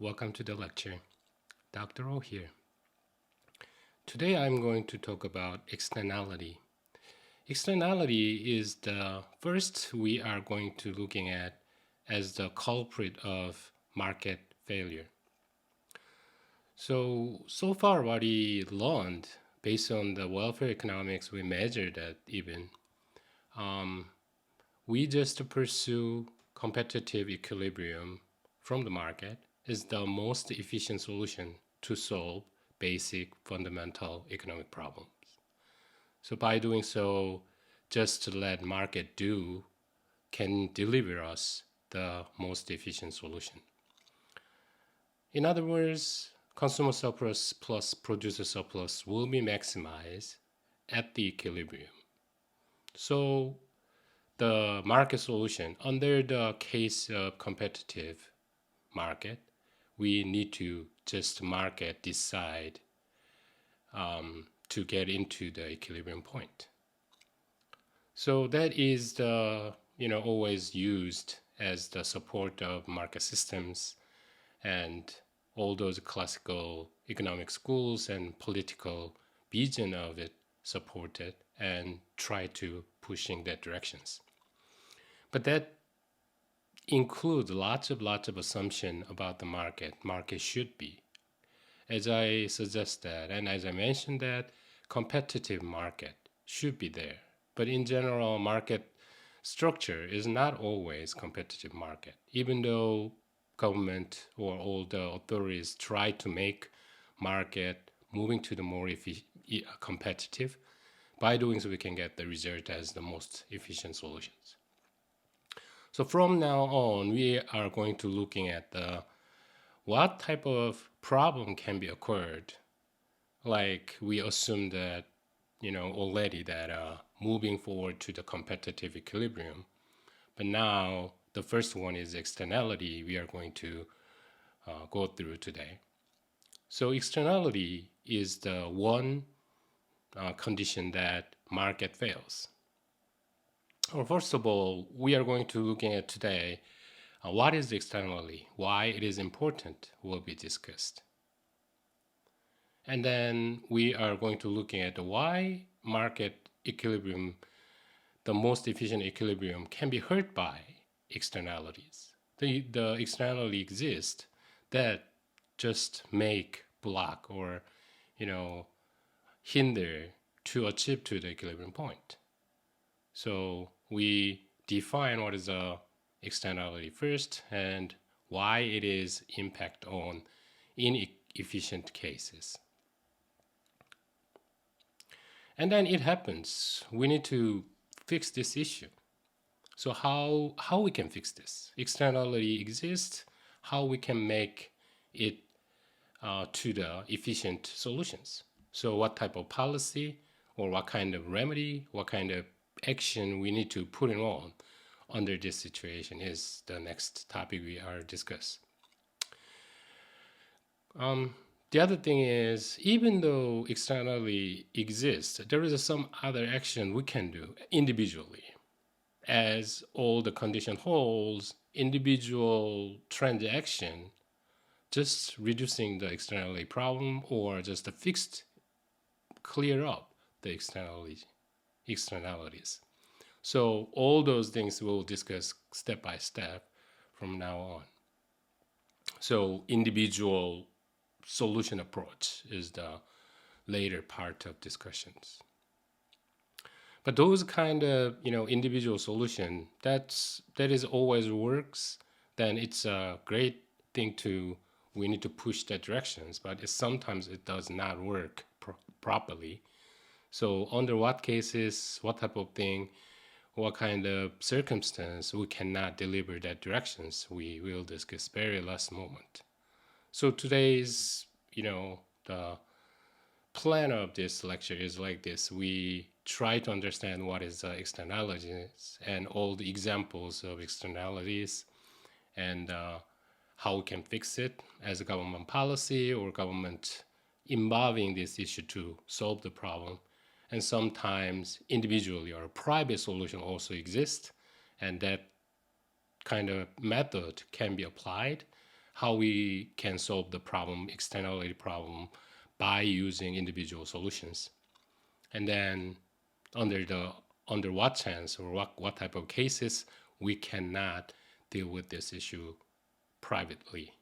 welcome to the lecture. Dr. O here. Today I'm going to talk about externality. Externality is the first we are going to looking at as the culprit of market failure. So far what we learned based on the welfare economics we measured at even, we just pursue competitive equilibrium from the market is the most efficient solution to solve basic fundamental economic problems. So by doing so, just to let market do can deliver us the most efficient solution. In other words, consumer surplus plus producer surplus will be maximized at the equilibrium. So the market solution under the case of competitive market, we need to just market decide to get into the equilibrium point. So that is the always used as the support of market systems, and all those classical economic schools and political vision of it supported and try to pushing that directions. But that includes lots of assumption about the market. Market should be, as I suggested, and as I mentioned, that competitive market should be there. But in general, market structure is not always competitive market, even though government or all the authorities try to make market moving to the more competitive. By doing so, we can get the result as the most efficient solutions. So from now on, we are going to looking at the what type of problem can be occurred. Like we assume that already that moving forward to the competitive equilibrium, but now the first one is externality we are going to go through today. So externality is the one condition that market fails. Well, first of all, we are going to looking at today what is externality, why it is important will be discussed. And then we are going to looking at why market equilibrium, the most efficient equilibrium, can be hurt by externalities. The externality exists that just make block or hinder to achieve to the equilibrium point. So we define what is a externality first and why it is impact on inefficient cases. And then it happens. We need to fix this issue. So how we can fix this? Externality exists. How we can make it to the efficient solutions? So what type of policy or what kind of remedy, what kind of action we need to put in on under this situation is the next topic we are discuss. The other thing is, even though externally exists, there is some other action we can do individually. As all the condition holds, individual transaction, just reducing the externality problem or just clear up the externalities. So all those things we'll discuss step by step from now on. So individual solution approach is the later part of discussions. But those kind of individual solution that is always works, then it's a great thing we need to push that directions. But sometimes it does not work properly. So under what cases, what type of thing, what kind of circumstance we cannot deliver that directions, we will discuss very last moment. So today's, the plan of this lecture is like this. We try to understand what is externalities and all the examples of externalities and how we can fix it as a government policy or government involving this issue to solve the problem. And sometimes individually or private solution also exists, and that kind of method can be applied. how we can solve the problem, externality problem, by using individual solutions. And then under what chance or what type of cases we cannot deal with this issue privately.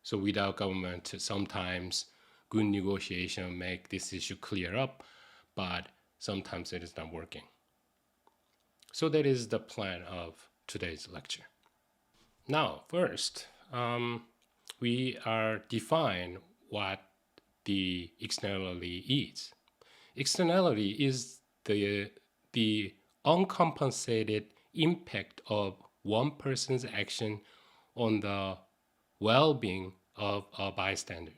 So without government, sometimes good negotiation make this issue clear up, but sometimes it is not working. So that is the plan of today's lecture. Now, first, we are define what the externality is. Externality is the uncompensated impact of one person's action on the well-being of a bystander.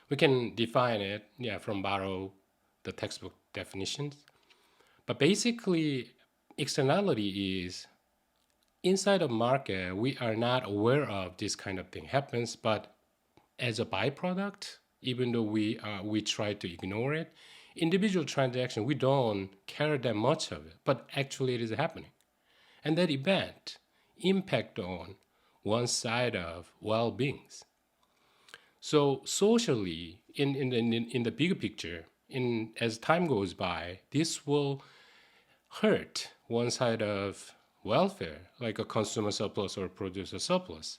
We can define it, from borrow the textbook definitions. But basically, externality is inside of market, we are not aware of this kind of thing happens, but as a byproduct, even though we try to ignore it, individual transaction, we don't care that much of it, but actually it is happening. And that event impact on one side of well-beings. So socially, in the bigger picture, as time goes by, this will hurt one side of welfare, like a consumer surplus or producer surplus.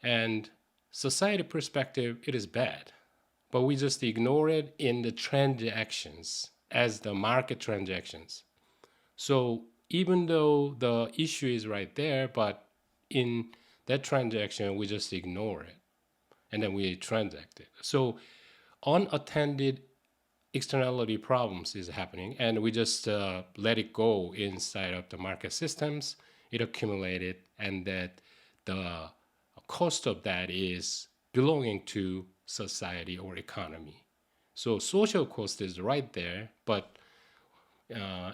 And society perspective, it is bad, but we just ignore it in the transactions as the market transactions. So even though the issue is right there, but in that transaction, we just ignore it and then we transact it. So unattended externality problems is happening, and we just let it go inside of the market systems. It accumulated, and that the cost of that is belonging to society or economy. So social cost is right there, but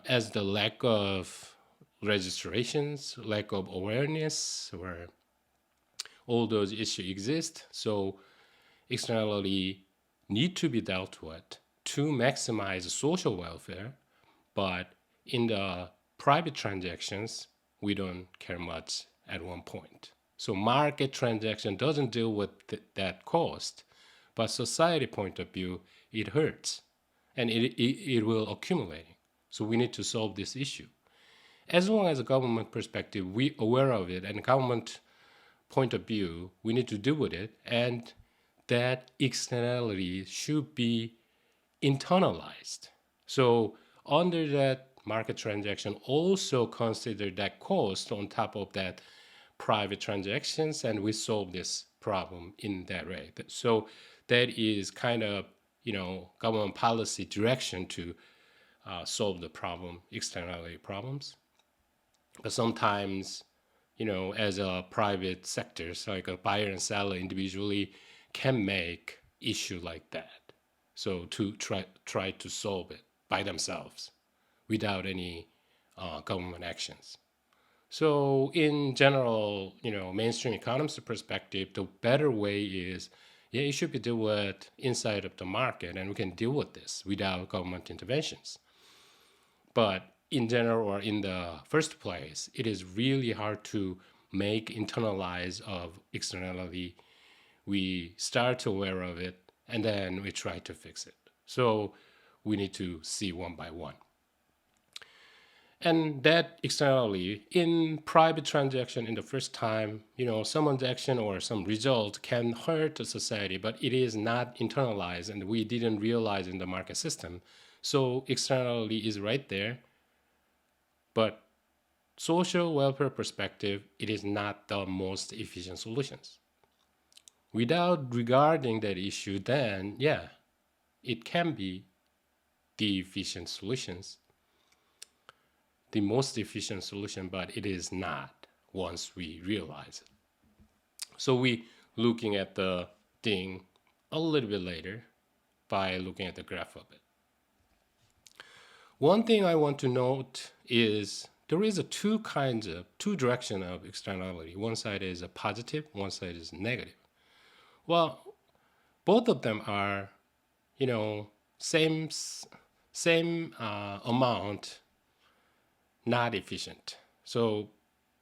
as the lack of registrations, lack of awareness, or all those issues exist, so externality need to be dealt with to maximize social welfare, but in the private transactions, we don't care much at one point. So market transaction doesn't deal with that cost, but society point of view, it hurts, and it will accumulate. So we need to solve this issue. As long as a government perspective, we aware of it, and government point of view, we need to deal with it, and that externality should be internalized. So under that market transaction, also consider that cost on top of that private transactions, and we solve this problem in that way. So that is kind of government policy direction to solve the problem, externality problems. But sometimes, as a private sectors, like a buyer and seller individually can make issue like that. So to try to solve it by themselves without any government actions. So in general, mainstream economist perspective, the better way is, it should be dealt with inside of the market, and we can deal with this without government interventions. But in general, or in the first place, it is really hard to make internalize of externality. We start aware of it, and then we try to fix it. So we need to see one by one. And that externally, in private transaction in the first time, someone's action or some result can hurt the society, but it is not internalized, and we didn't realize in the market system. So externality is right there, but social welfare perspective, it is not the most efficient solutions. Without regarding that issue, then it can be the efficient solutions, the most efficient solution, but it is not once we realize it. So we looking at the thing a little bit later by looking at the graph of it. One thing I want to note is there is two direction of externality. One side is a positive, one side is negative. Well, both of them are, same amount, not efficient. So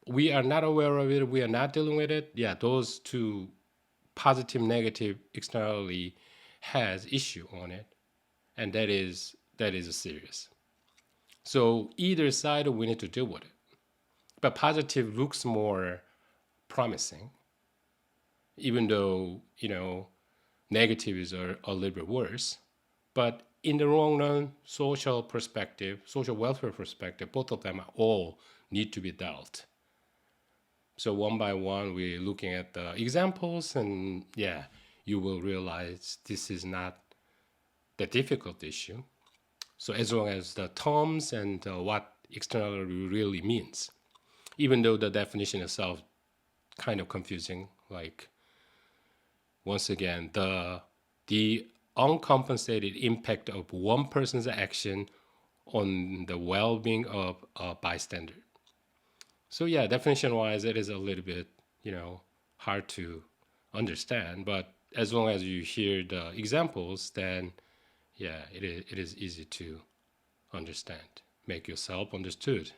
we are not aware of it, we are not dealing with it, yeah, those two positive negative externality has issue on it, and that is serious. So either side we need to deal with it. But positive looks more promising, even though negative is a little bit worse. But in the long run, social perspective, social welfare perspective, both of them all need to be dealt. So one by one, we're looking at the examples, and yeah, you will realize this is not the difficult issue. So as long as the terms and what externality really means, even though the definition itself kind of confusing, like once again, the uncompensated impact of one person's action on the well-being of a bystander. So yeah, definition-wise, it is a little bit hard to understand. But as long as you hear the examples, then yeah, it is easy to understand, make yourself understood.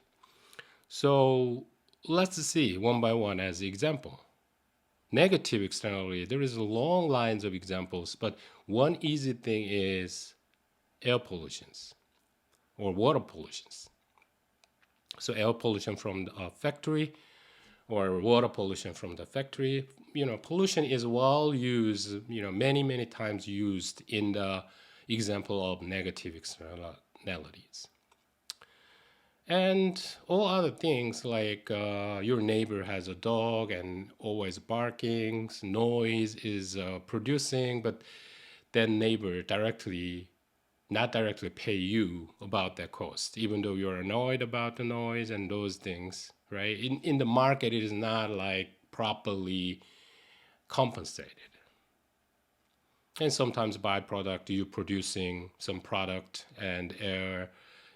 So let's see one by one as the example. Negative externality, there is long lines of examples, but one easy thing is air pollutions or water pollutions. So air pollution from a factory or water pollution from the factory. Pollution is well used, many times used in the example of negative externalities. And all other things like your neighbor has a dog and always barking, noise is producing, but then neighbor not directly pay you about that cost, even though you're annoyed about the noise and those things, right? In the market, it is not like properly compensated. And sometimes byproduct, you producing some product and air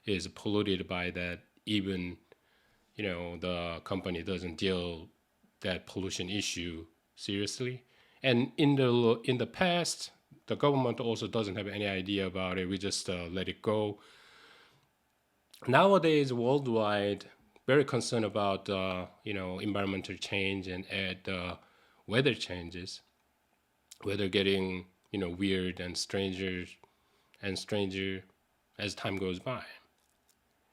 is polluted by that, even the company doesn't deal that pollution issue seriously. And in the past, the government also doesn't have any idea about it. We just let it go. Nowadays, worldwide, very concerned about environmental change and weather changes, weather getting weird and stranger as time goes by.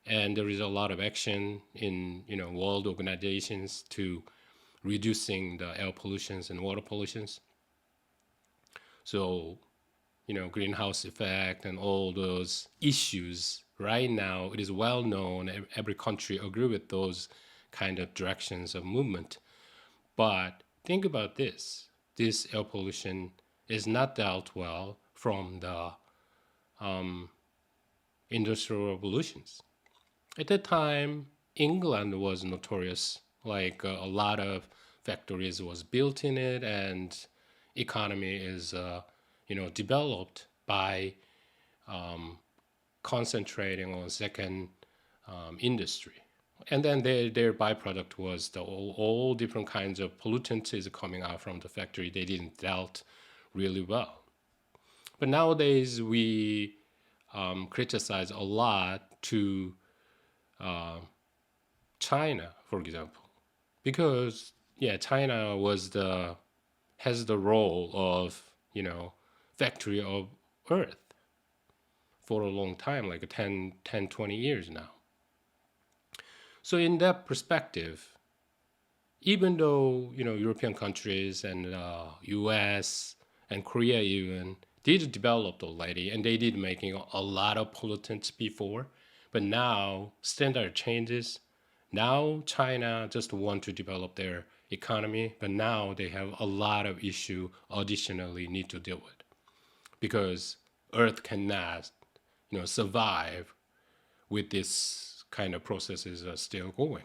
And there is a lot of action in world organizations to reducing the air pollutions and water pollutions. So greenhouse effect and all those issues right now, it is well known, every country agree with those kind of directions of movement. But think about this air pollution is not dealt well from the industrial revolutions. At that time, England was notorious, like a lot of factories was built in it, and economy is developed by concentrating on second industry. And then their byproduct was all different kinds of pollutants is coming out from the factory. They didn't dealt really well. But nowadays we criticize a lot to China, for example, because yeah, China has the role of factory of Earth for a long time, like 20 years now. So in that perspective, even though European countries and U.S. and Korea even did develop already, and they did making a lot of pollutants before, but now standard changes. Now China just want to develop their economy, but now they have a lot of issue additionally need to deal with because Earth cannot survive with this kind of processes are still going.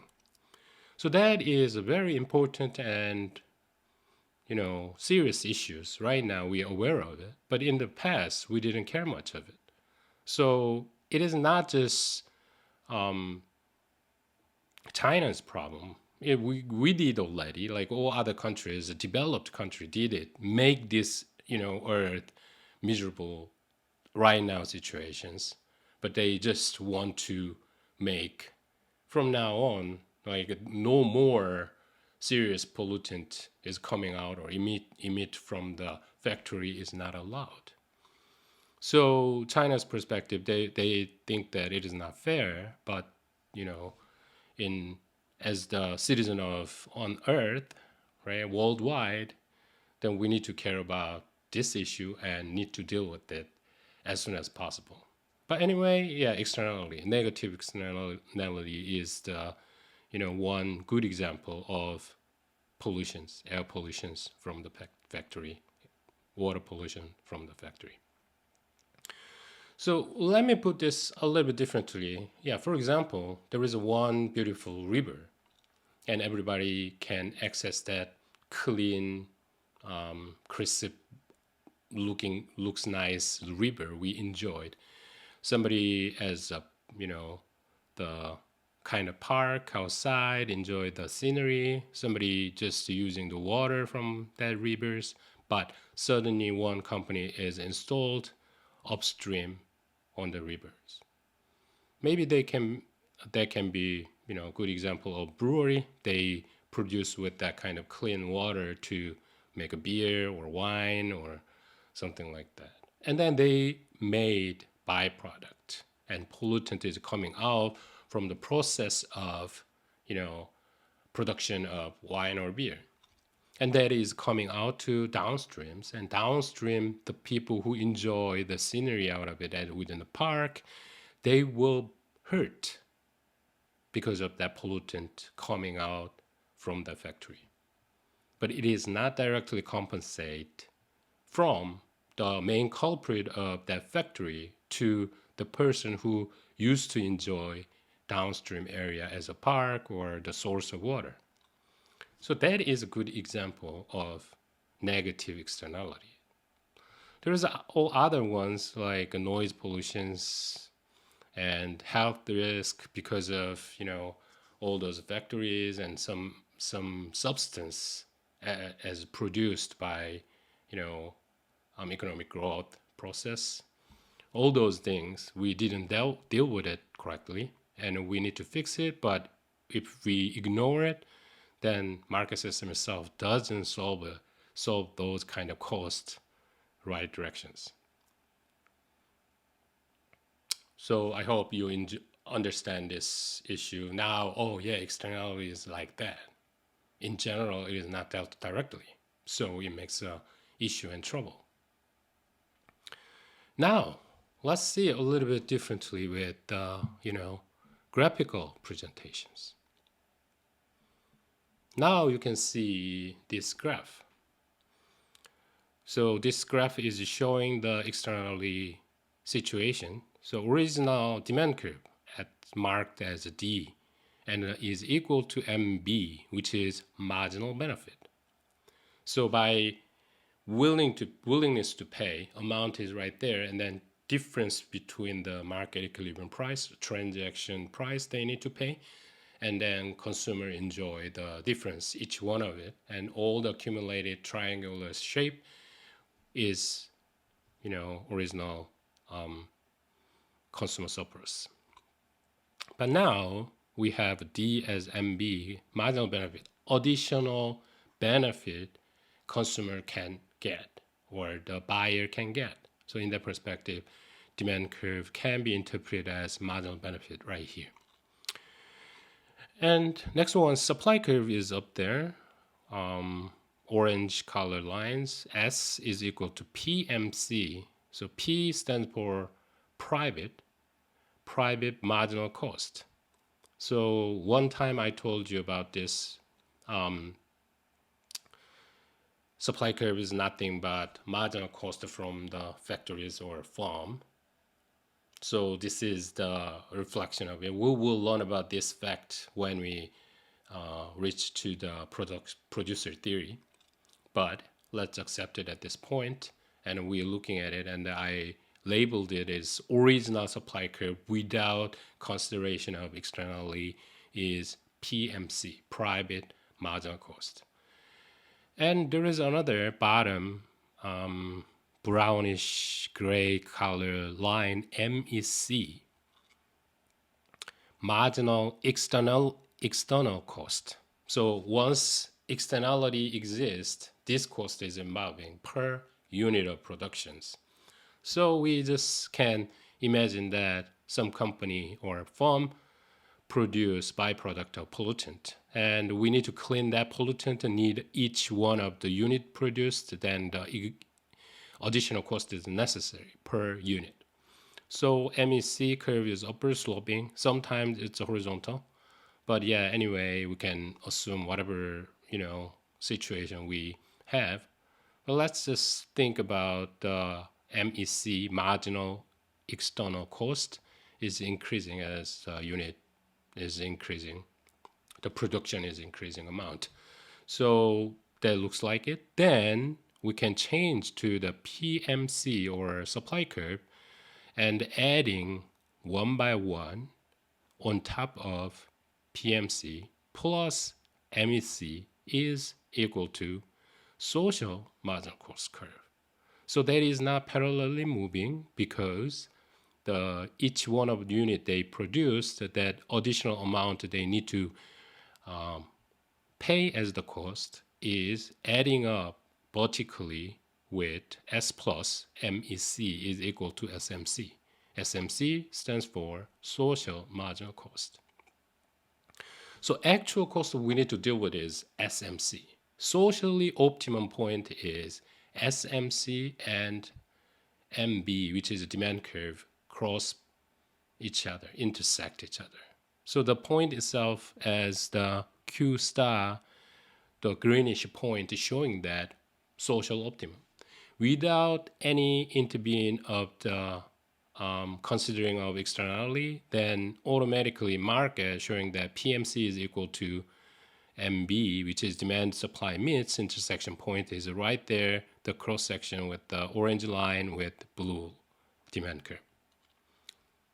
So that is a very important and serious issues. Right now we are aware of it, but in the past we didn't care much of it. So it is not just China's problem. We did already, like all other countries, a developed country did it, make this Earth miserable right now situations, but they just want to make from now on Like no more serious pollutant is coming out or emit from the factory is not allowed. So China's perspective, they think that it is not fair, but you know, in as the citizen of on Earth, right, worldwide, then we need to care about this issue and need to deal with it as soon as possible. But anyway, yeah, externality, negative externality is the one good example of pollutions, air pollutions from the factory, water pollution from the factory. So let me put this a little bit differently. Yeah, for example, there is one beautiful river, and everybody can access that clean, crisp looks nice river we enjoyed. Somebody as a the kind of park outside, enjoy the scenery. Somebody just using the water from that rivers, but suddenly one company is installed upstream on the rivers. Maybe that can be a good example of brewery. They produce with that kind of clean water to make a beer or wine or something like that. And then they made byproduct and pollutant is coming out from the process of production of wine or beer. And that is coming out to downstreams, and downstream the people who enjoy the scenery out of it and within the park, they will hurt because of that pollutant coming out from the factory. But it is not directly compensate from the main culprit of that factory to the person who used to enjoy downstream area as a park or the source of water. So that is a good example of negative externality. There's all other ones like noise pollutions and health risk because of all those factories and some substance as produced by economic growth process. All those things we didn't deal with it correctly, and we need to fix it. But if we ignore it, then market system itself doesn't solve those kind of cost right directions. So I hope you understand this issue now. Oh yeah, externality is like that. In general, it is not dealt directly, so it makes a issue and trouble. Now let's see it a little bit differently with graphical presentations. Now you can see this graph. So this graph is showing the externality situation. So original demand curve marked as a D and is equal to MB, which is marginal benefit. So by willingness to pay, amount is right there, and then difference between the market equilibrium price, transaction price they need to pay, and then consumer enjoy the difference, each one of it, and all the accumulated triangular shape is original consumer surplus. But now we have D as MB, marginal benefit, additional benefit consumer can get or the buyer can get. So in that perspective, demand curve can be interpreted as marginal benefit right here. And next one, supply curve is up there. Orange color lines. S is equal to PMC. So P stands for private marginal cost. So one time I told you about this. Supply curve is nothing but marginal cost from the factories or farm. So this is the reflection of it. We will learn about this fact when we reach to the producer theory. But let's accept it at this point, and we're looking at it, and I labeled it as original supply curve without consideration of externally is PMC, private marginal cost. And there is another bottom brownish gray color line, MEC, marginal external cost. So once externality exists, this cost is involving per unit of productions. So we just can imagine that some company or firm produce byproduct of pollutant, and we need to clean that pollutant and need each one of the unit produced, then the additional cost is necessary per unit. So MEC curve is upper sloping. Sometimes it's horizontal, but yeah, anyway, we can assume whatever situation we have. But let's just think about the MEC marginal external cost is increasing as the unit is increasing, the production is increasing amount. So that looks like it. Then we can change to the PMC or supply curve and adding one by one on top of PMC plus MEC is equal to social marginal cost curve. So that is not parallelly moving because each one of the unit they produce, that additional amount they need to pay as the cost is adding up vertically with S plus MEC is equal to SMC. SMC stands for social marginal cost. So actual cost we need to deal with is SMC. Socially optimum point is SMC and MB, which is a demand curve, cross each other, intersect each other. So the point itself as the Q star, the greenish point is showing that social optimum. Without any intervene of the considering of externality, then automatically market showing that PMC is equal to MB, which is demand supply meets intersection point is right there, the cross section with the orange line with blue demand curve.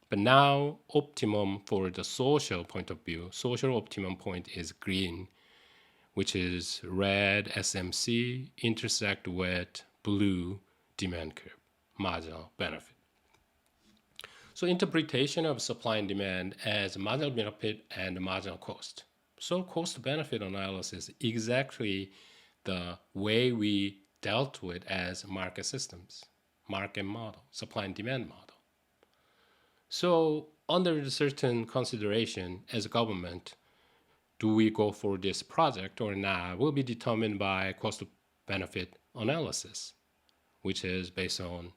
But now optimum for the social point of view, social optimum point is green, which is red SMC intersect with blue demand curve, marginal benefit. So interpretation of supply and demand as marginal benefit and marginal cost. So cost benefit analysis exactly the way we dealt with as market systems, market model, supply and demand model. So under a certain consideration as a government, do we go for this project or not will be determined by cost benefit analysis, which is based on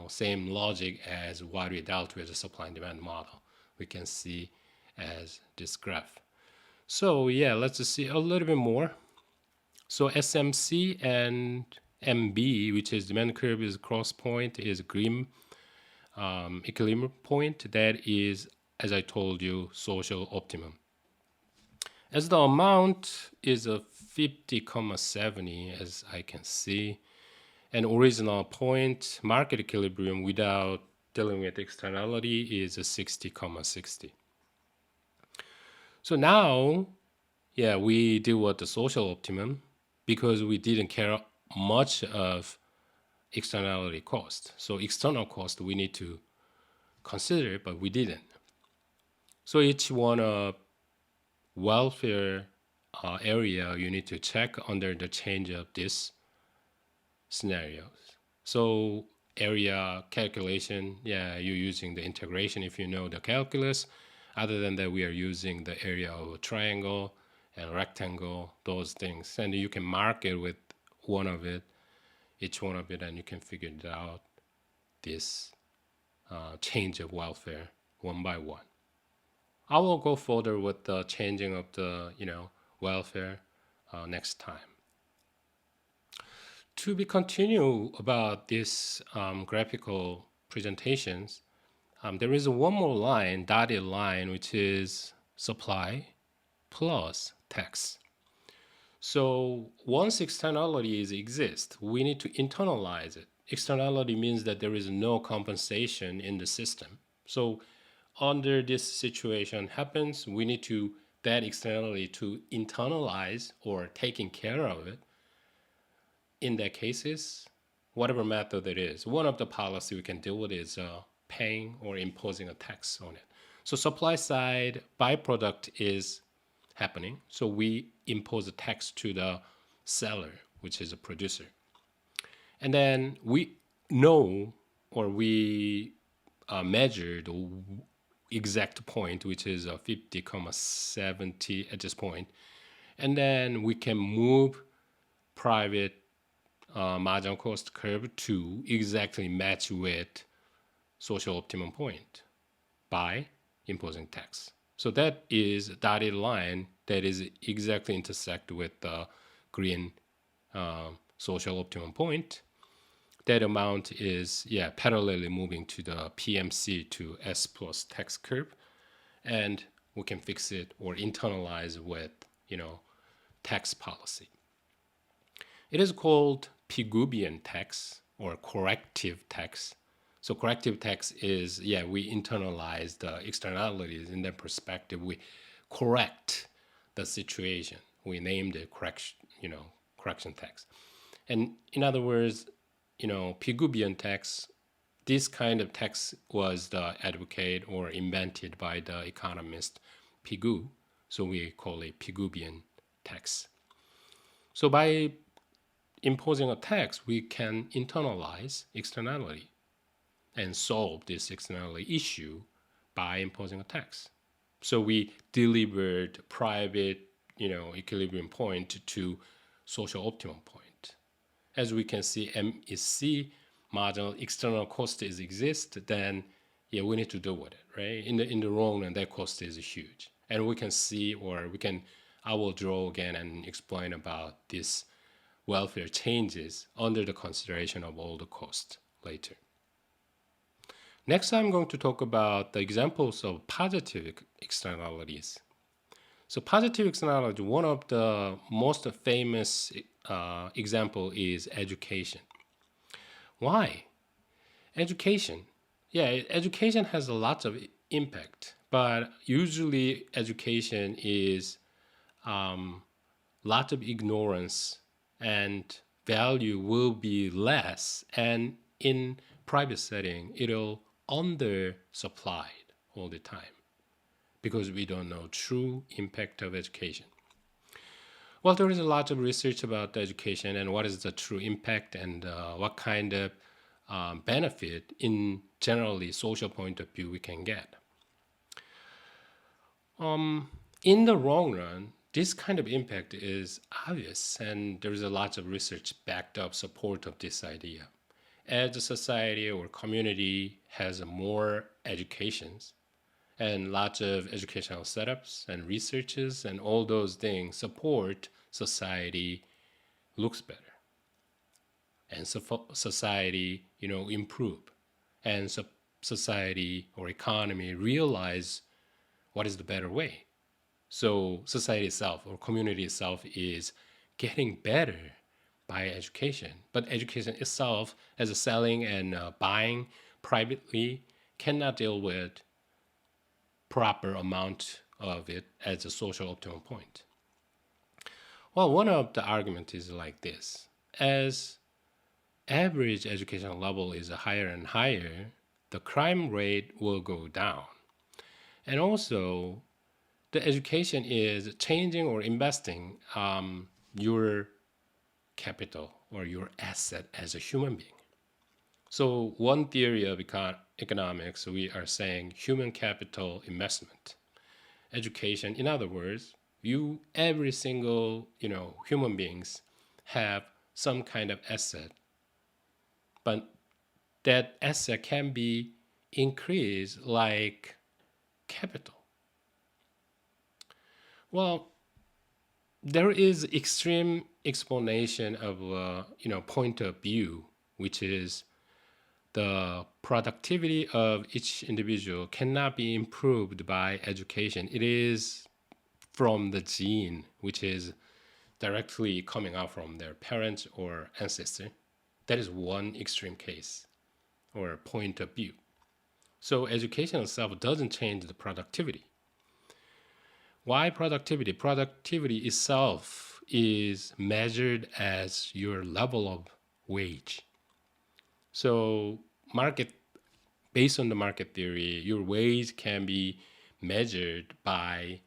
same logic as what we dealt with the supply and demand model. We can see as this graph. So yeah, let's just see a little bit more. So SMC and MB, which is demand curve is cross point, is green equilibrium point. That is, as I told you, social optimum. As the amount is a 50,70, as I can see, and original point market equilibrium without dealing with externality is a 60,60. So now, yeah, we deal with the social optimum because we didn't care much of externality cost. So external cost we need to consider, but we didn't. So each one of welfare area you need to check under the change of this scenarios. So area calculation, yeah, you're using the integration if you know the calculus. Other than that, we are using the area of a triangle and rectangle, those things. And you can mark it with one of it, each one of it, and you can figure it out, this change of welfare one by one. I will go further with the changing of the welfare next time. To be continue about this graphical presentations, there is one more line, dotted line, which is supply plus tax. So once externalities exist, we need to internalize it. Externality means that there is no compensation in the system. So under this situation happens, we need to that externality to internalize or taking care of it. In that cases, whatever method it is, one of the policy we can deal with is paying or imposing a tax on it. So supply side byproduct is happening. So we impose a tax to the seller, which is a producer. And then we know, or we measure the exact point, which is 50,70 at this point. And then we can move private marginal cost curve to exactly match with social optimum point by imposing tax. So that is a dotted line that is exactly intersect with the green social optimum point. That amount is parallelly moving to the PMC to S plus tax curve, and we can fix it or internalize with tax policy. It is called Pigouvian tax or corrective tax. So corrective tax is, we internalize the externalities in that perspective. We correct the situation. We named it correction tax. And in other words, Pigouvian tax, this kind of tax was advocated or invented by the economist Pigou. So we call it Pigouvian tax. So by imposing a tax, we can internalize externality and solve this externality issue by imposing a tax. So we delivered private, equilibrium point to social optimum point. As we can see, M is C, marginal external cost is exist, then we need to deal with it, right? In the long run, that cost is huge. And we can see, I will draw again and explain about this welfare changes under the consideration of all the costs later. Next, I'm going to talk about the examples of positive externalities. So positive externality, one of the most famous example is education. Why? Education. Education has a lot of impact, but usually education is lot of ignorance and value will be less, and in private setting it'll undersupplied all the time because we don't know true impact of education. Well, there is a lot of research about education and what is the true impact and what kind of benefit in generally social point of view we can get. In the long run, this kind of impact is obvious, and there is a lot of research backed up support of this idea. As a society or community has more educations and lots of educational setups and researches and all those things support society looks better, and so society improve, and so society or economy realize what is the better way. So society itself or community itself is getting better by education. But education itself, as a selling and buying privately, cannot deal with proper amount of it as a social optimum point. Well, one of the arguments is like this. As average educational level is higher and higher, the crime rate will go down. And also, the education is changing or investing your capital or your asset as a human being. So one theory of economics, we are saying human capital investment. Education, in other words, every single human beings have some kind of asset, but that asset can be increased like capital. Well, there is extreme explanation of point of view, which is the productivity of each individual cannot be improved by education. It is from the gene, which is directly coming out from their parents or ancestor. That is one extreme case or point of view. So education itself doesn't change the productivity. Why productivity? Productivity itself is measured as your level of wage. So based on the market theory, your wage can be measured by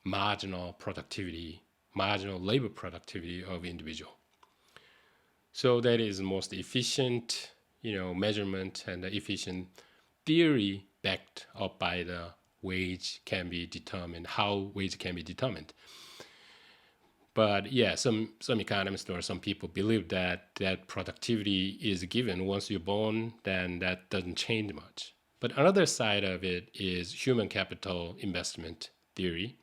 marginal productivity, marginal labor productivity of individual. So that is the most efficient, measurement and the efficient theory backed up by the wage can be determined, how wage can be determined. But yeah, some economists or some people believe that productivity is given once you're born, then that doesn't change much. But another side of it is human capital investment theory,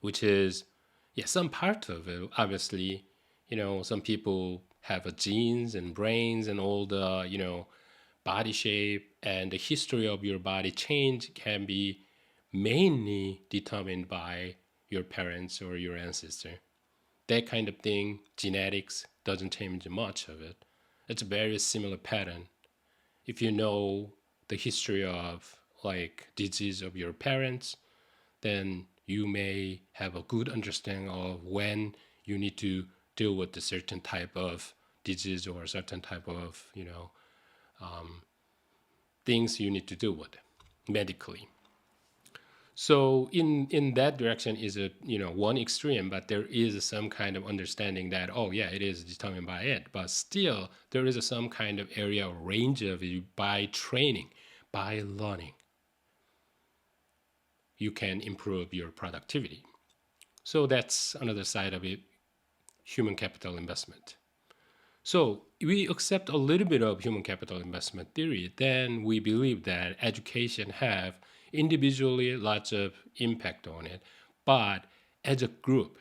which is, yeah, some part of it. Obviously, some people have a genes and brains and all the, body shape and the history of your body change can be mainly determined by your parents or your ancestor. That kind of thing, genetics doesn't change much of it. It's a very similar pattern. If you know the history of like disease of your parents, then you may have a good understanding of when you need to deal with a certain type of disease or a certain type of things you need to deal with medically. So in that direction is a one extreme, but there is some kind of understanding that, oh yeah, it is determined by it, but still there is some kind of area or range of it. By training, by learning, you can improve your productivity. So that's another side of it, human capital investment. So we accept a little bit of human capital investment theory, then we believe that education have individually lots of impact on it, but as a group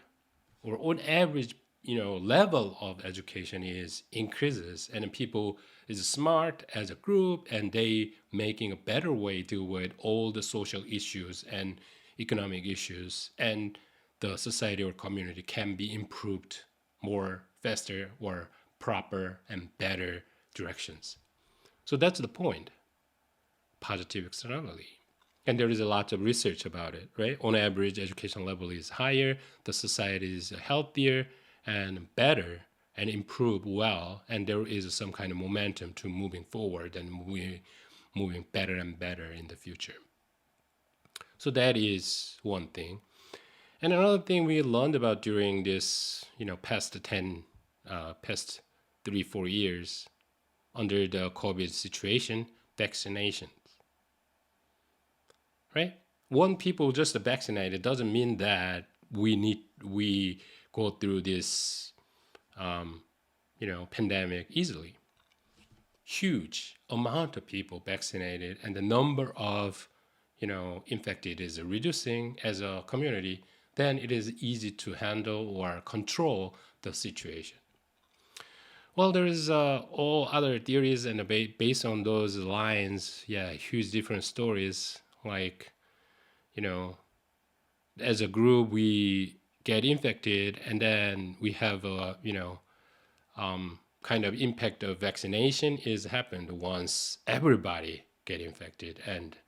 or on average, level of education is increases and people is smart as a group and they making a better way to with all the social issues and economic issues, and the society or community can be improved more faster or proper and better directions. So that's the point, positive externality. And there is a lot of research about it, right? On average, education level is higher, the society is healthier and better and improve well, and there is some kind of momentum to moving forward and moving better and better in the future. So that is one thing. And another thing we learned about during this, past 3-4 years under the COVID situation, vaccination, right? One people just vaccinated doesn't mean that we go through this pandemic easily. Huge amount of people vaccinated and the number of infected is reducing as a community, then it is easy to handle or control the situation. Well, there is all other theories and based on those lines, yeah, huge different stories. Like, as a group, we get infected, and then we have a kind of impact of vaccination is happened once everybody get infected and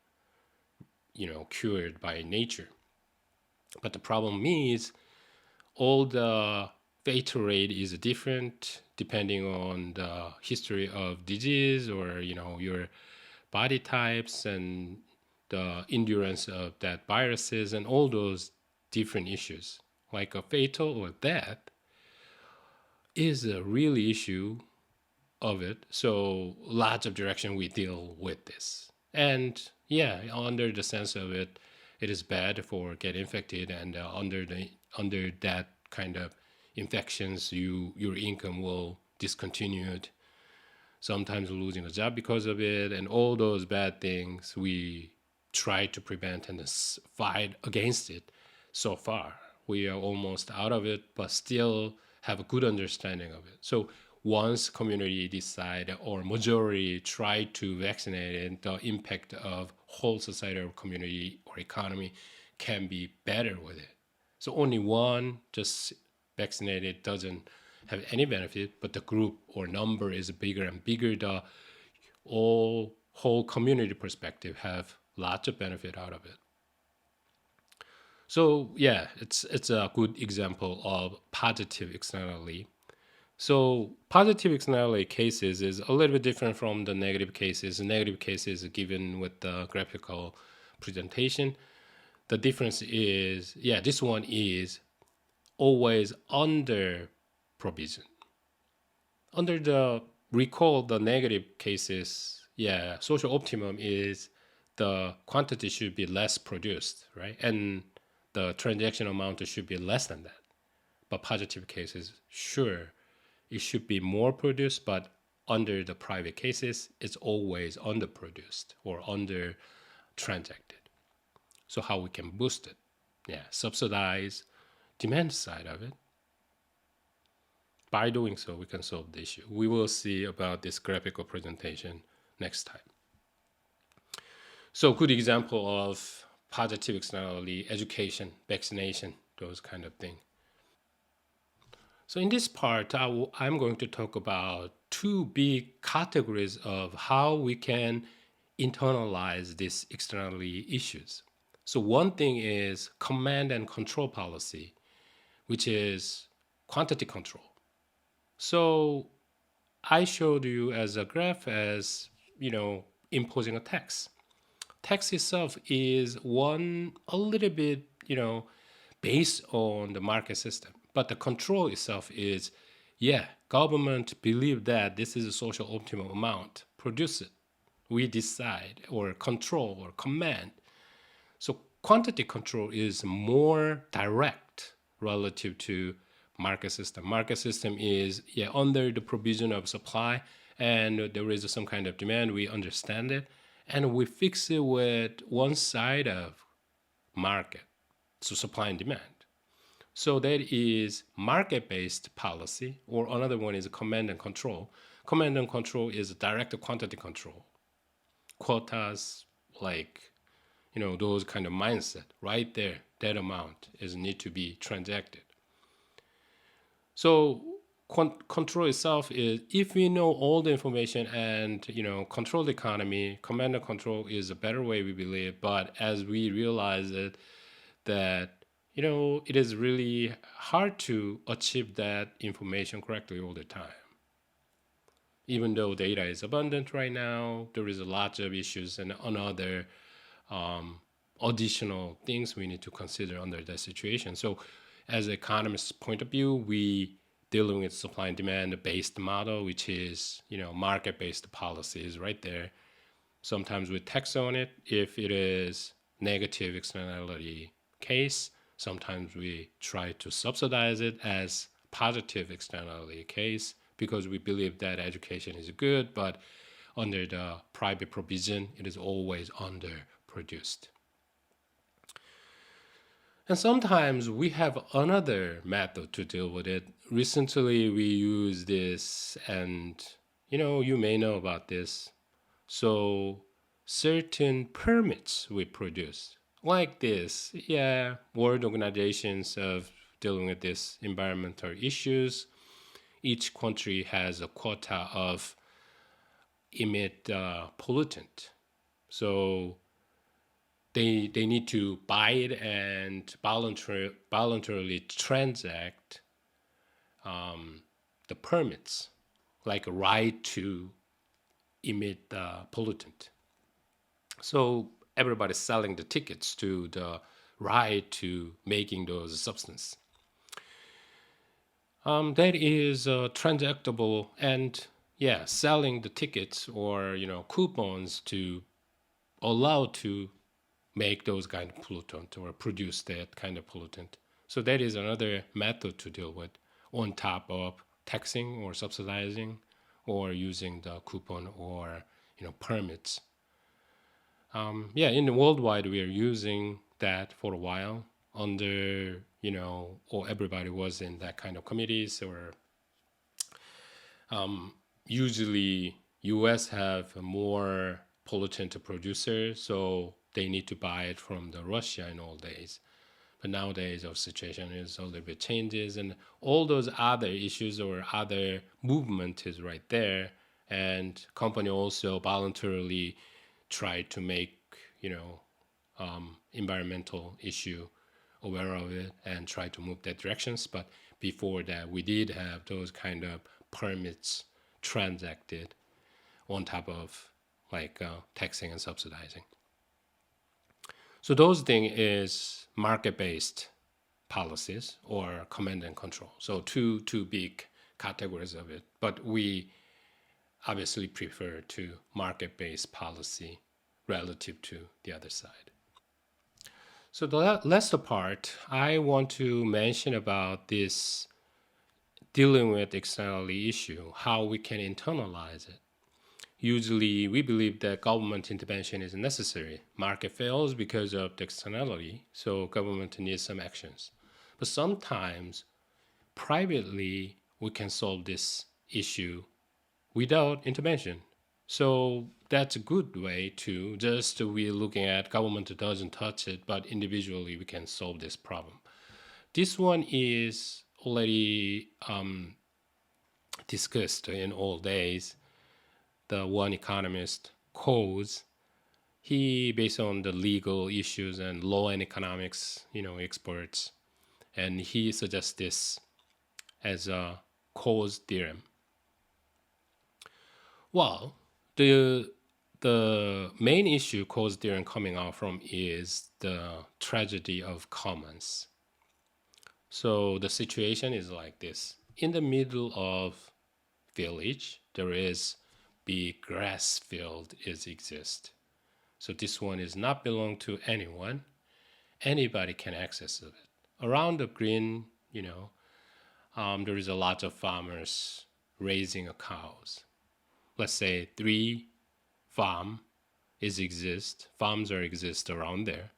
cured by nature. But the problem is all the fatal rate is different depending on the history of disease or your body types and the endurance of that viruses and all those different issues. Like a fatal or death is a real issue of it. So lots of direction we deal with this. And yeah, under the sense of it, it is bad for get infected, and under that kind of infections, your income will discontinued. Sometimes losing a job because of it, and all those bad things we try to prevent and fight against it. So far, we are almost out of it, but still have a good understanding of it. So once community decide or majority try to vaccinate it, the impact of whole society or community or economy can be better with it. So only one just vaccinated doesn't have any benefit, but the group or number is bigger and bigger. The all whole community perspective have lots of benefit out of it. So yeah, it's a good example of positive externality. So positive externality cases is a little bit different from the negative cases. The negative cases are given with the graphical presentation. The difference is, yeah, this one is always under provision. Under the recall the negative cases, yeah, social optimum is the quantity should be less produced, right? And the transaction amount should be less than that. But positive cases, sure, it should be more produced, but under the private cases, it's always underproduced or under transacted. So how we can boost it? Yeah, subsidize demand side of it. By doing so, we can solve the issue. We will see about this graphical presentation next time. So good example of positive externality, education, vaccination, those kind of things. So in this part, I'm going to talk about two big categories of how we can internalize these externality issues. So one thing is command and control policy, which is quantity control. So I showed you as a graph as, imposing a tax. Tax itself is one a little bit, based on the market system. But the control itself is, yeah, government believe that this is a social optimum amount, produce it. We decide or control or command. So quantity control is more direct relative to market system. Market system is, yeah, under the provision of supply and there is some kind of demand, we understand it and we fix it with one side of market, so supply and demand. So that is market-based policy, or another one is command and control. Command and control is direct quantity control. Quotas, like, those kind of mindset right there, that amount is need to be transacted. So control itself is, if we know all the information and control the economy, command and control is a better way, we believe. But as we realize that it is really hard to achieve that information correctly all the time. Even though data is abundant right now, there is a lot of issues and another additional things we need to consider under that situation. So as an economist's point of view, we dealing with supply and demand based model, which is, market-based policies right there. Sometimes we tax on it if it is negative externality case. Sometimes we try to subsidize it as positive externality case because we believe that education is good, but under the private provision, it is always underproduced. And sometimes we have another method to deal with it. Recently, we use this, and you may know about this. So, certain permits we produce, like this, yeah, world organizations of dealing with this environmental issues. Each country has a quota of emit pollutant. So they need to buy it and voluntarily transact the permits, like a right to emit pollutant. So everybody's selling the tickets to the right to making those substance. That is transactable, and yeah, selling the tickets or coupons to allow to make those kind of pollutant or produce that kind of pollutant. So that is another method to deal with on top of taxing or subsidizing or using the coupon or permits. Yeah, in the worldwide we are using that for a while under or everybody was in that kind of committees or usually US have more pollutant producers, so they need to buy it from the Russia in all days. But nowadays our situation is a little bit changes and all those other issues or other movement is right there. And company also voluntarily try to make, environmental issue aware of it and try to move that directions. But before that, we did have those kind of permits transacted on top of like taxing and subsidizing. So those things is market-based policies or command and control. So two big categories of it. But we obviously prefer to market-based policy relative to the other side. So the last part, I want to mention about this dealing with externality issue, how we can internalize it. Usually, we believe that government intervention is necessary. Market fails because of the externality, so government needs some actions. But sometimes, privately, we can solve this issue without intervention. So that's a good way to just we're looking at government doesn't touch it, but individually we can solve this problem. This one is already discussed in old days. The one economist, Coase, he based on the legal issues and law and economics, experts, and he suggests this as a Coase theorem. Well, the main issue Coase theorem coming out from is the tragedy of commons. So the situation is like this: in the middle of village, there is big grass field exists. So this one is not belong to anyone. Anybody can access it. Around the green, there is a lot of farmers raising cows. Let's say 3 farms exist around there,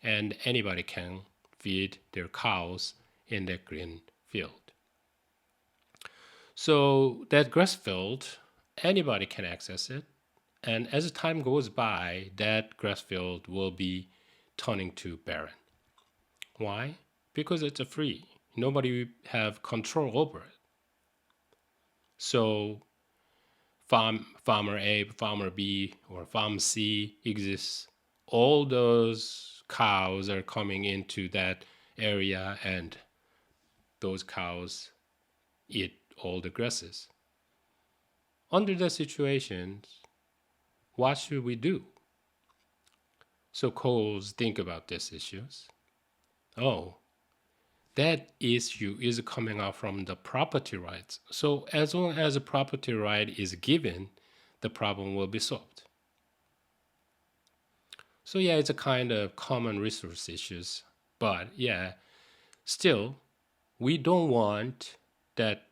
and anybody can feed their cows in that green field. So that grass field, anybody can access it, and as time goes by, that grass field will be turning to barren. Why? Because it's a free. Nobody have control over it. So farmer A, farmer B, or farm C exists. All those cows are coming into that area, and those cows eat all the grasses. Under the situations, what should we do? So Coles think about these issues. Oh, that issue is coming out from the property rights. So as long as a property right is given, the problem will be solved. So yeah, it's a kind of common resource issues. But yeah, still, we don't want that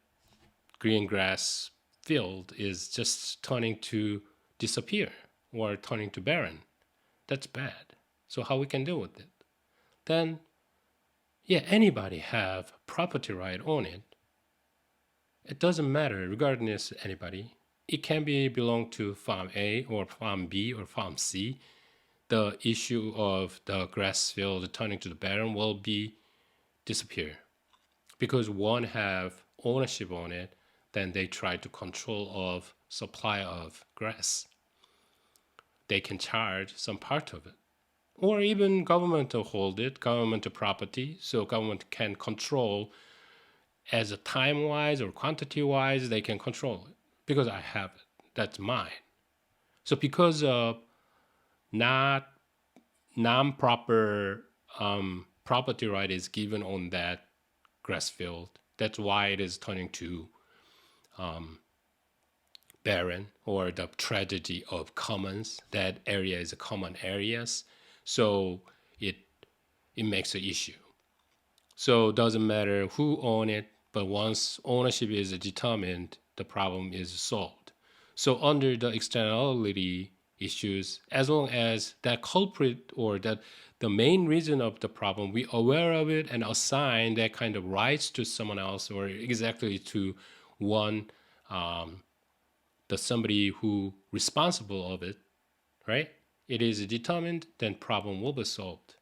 green grass field is just turning to disappear or turning to barren. That's bad. So how we can deal with it? Then, yeah, anybody have property right on it. It doesn't matter, regardless anybody. It can be belong to farm A or farm B or farm C. The issue of the grass field turning to the barren will be disappear because one have ownership on it. Then they try to control of supply of grass. They can charge some part of it, or even government to hold it, government property, so government can control as a time wise or quantity wise. They can control it because I have it. That's mine. So because of not non-proper property right is given on that grass field, that's why it is turning to barren, or the tragedy of commons. That area is a common areas, so it makes an issue. So it doesn't matter who own it, but once ownership is determined, the problem is solved. So under the externality issues, as long as that culprit or that the main reason of the problem, we aware of it and assign that kind of rights to someone else or exactly to one the somebody who responsible of it, right? It is determined, then problem will be solved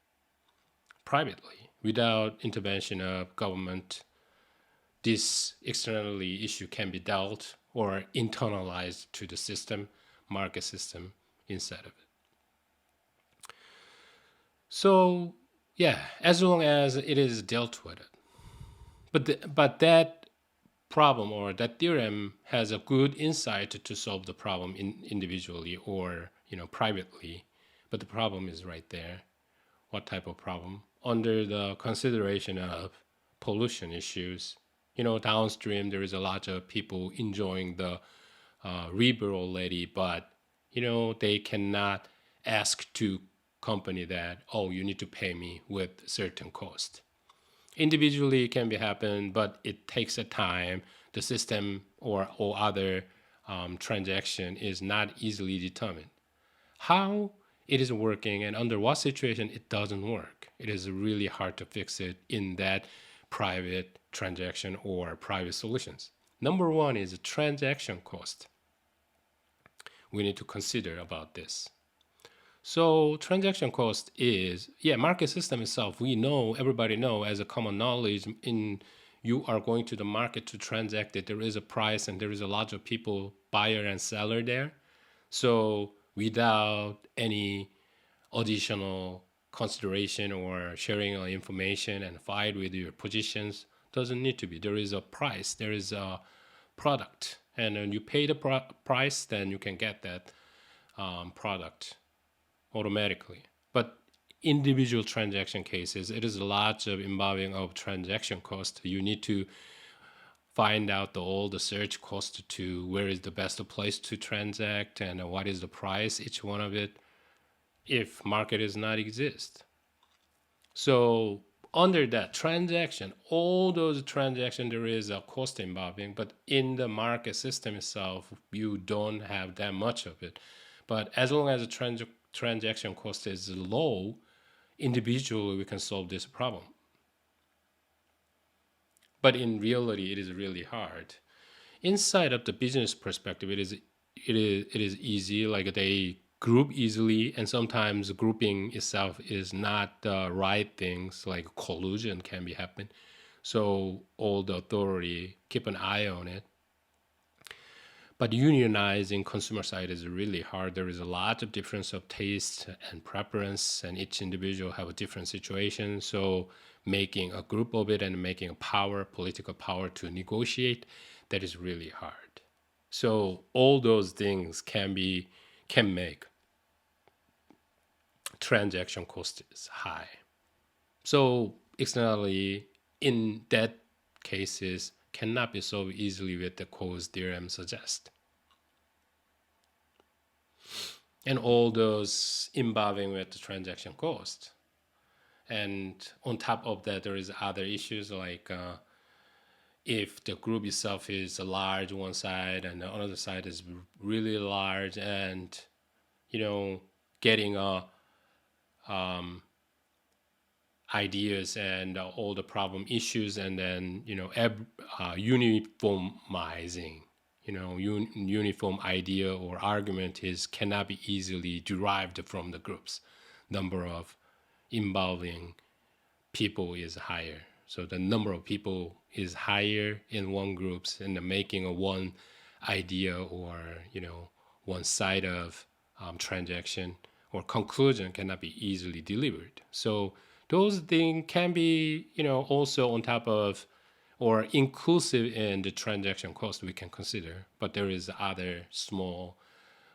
privately without intervention of government. This externally issue can be dealt or internalized to the system, market system inside of it. So yeah, as long as it is dealt with it, but that problem or that theorem has a good insight to solve the problem individually or privately, but the problem is right there. What type of problem? Under the consideration of pollution issues. Downstream there is a lot of people enjoying the river already, but they cannot ask to company that, oh, you need to pay me with certain cost. Individually it can be happen, but it takes a time. The system or other transaction is not easily determined. How it is working and under what situation it doesn't work, it is really hard to fix it in that private transaction or private solutions. Number one is the transaction cost. We need to consider about this. So transaction cost is, market system itself, we know, everybody know as a common knowledge, in you are going to the market to transact it, there is a price and there is a lot of people, buyer and seller there. So without any additional consideration or sharing of information and fight with your positions, doesn't need to be. There is a price, there is a product, and when you pay the price, then you can get that product automatically. But individual transaction cases, it is a lot of involving of transaction cost. You need to find out all the search cost to where is the best place to transact and what is the price each one of it if market is not exist. So under that transaction, all those transactions, there is a cost involving, but in the market system itself, you don't have that much of it. But as long as the transaction cost is low, individually we can solve this problem. But in reality, it is really hard. Inside of the business perspective, it is easy. Like they group easily, and sometimes grouping itself is not the right things. Like collusion can be happen. So all the authority keep an eye on it. But unionizing consumer side is really hard. There is a lot of difference of taste and preference, and each individual have a different situation. So making a group of it and making a power, political power to negotiate, that is really hard. So all those things can make transaction cost is high. So externally, in that cases, cannot be solved easily with the Coase theorem suggest. And all those involving with the transaction cost. And on top of that, there is other issues like if the group itself is a large one side and the other side is really large, and getting ideas and all the problem issues, and then uniformizing uniform idea or argument cannot be easily derived from the groups. Number of involving people is higher, so the number of people is higher in one groups, and the making of one idea or one side of transaction or conclusion cannot be easily delivered. So those things can be also on top of or inclusive in the transaction cost we can consider, but there is other small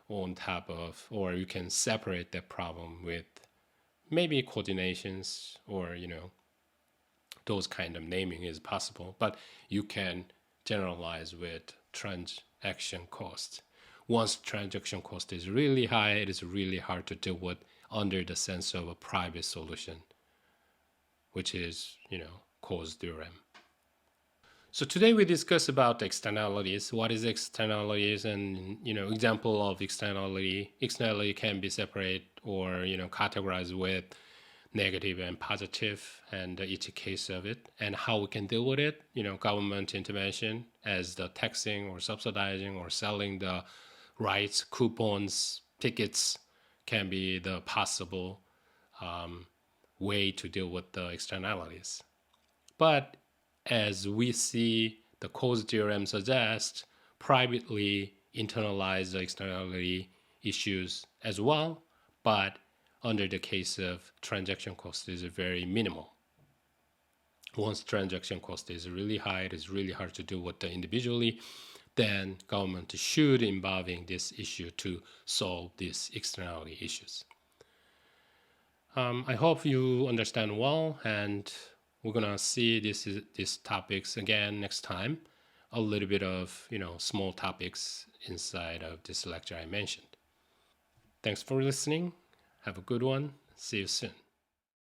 on top of, or you can separate that problem with maybe coordinations or those kind of naming is possible, but you can generalize with transaction cost. Once transaction cost is really high, it is really hard to deal with under the sense of a private solution, which is Coase theorem. So today we discuss about externalities. What is externalities, and example of externality. Externality can be separate or categorized with negative and positive, and each case of it, and how we can deal with it. Government intervention as the taxing or subsidizing or selling the rights, coupons, tickets can be the possible way to deal with the externalities. But as we see, the Coase theorem suggests privately internalize the externality issues as well, but under the case of transaction cost is very minimal. Once transaction cost is really high, it is really hard to deal with the individually, then government should involve in this issue to solve these externality issues. I hope you understand well, and we're gonna see these topics again next time. A little bit of small topics inside of this lecture I mentioned. Thanks for listening. Have a good one. See you soon.